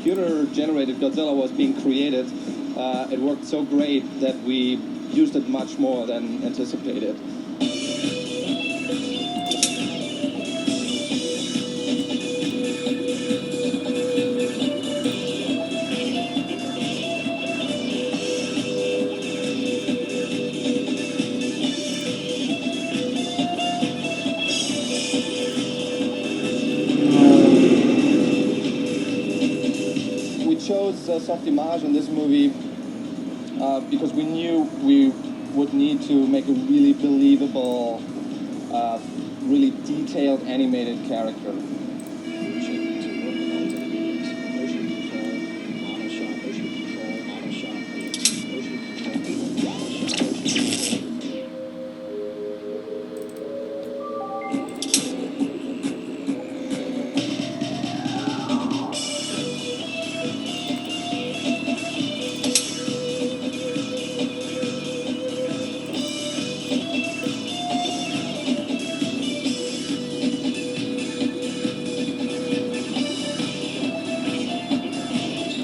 computer-generated Godzilla was being created, it worked so great that we used it much more than anticipated. Soft image in this movie because we knew we would need to make a really believable, really detailed animated character.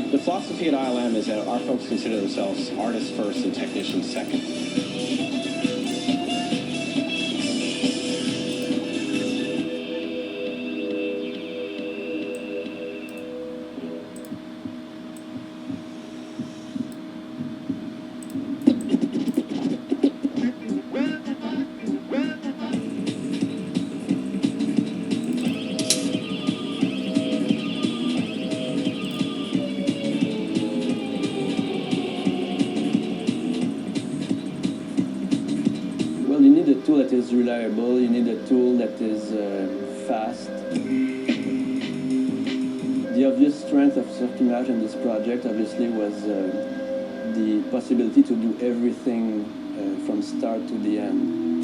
The philosophy at ILM is that our folks consider themselves artists first and technicians second. You need a tool that is reliable, you need a tool that is fast. The obvious strength of Softimage in this project obviously was the possibility to do everything from start to the end.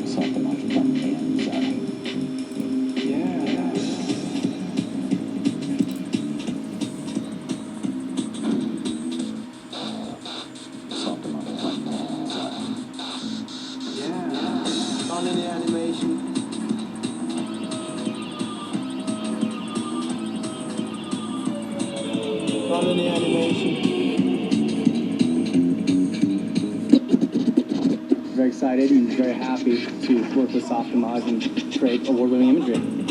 Softimage from the end, On any animation. On any animation. Very excited and very happy to work with Softimage and create award-winning imagery.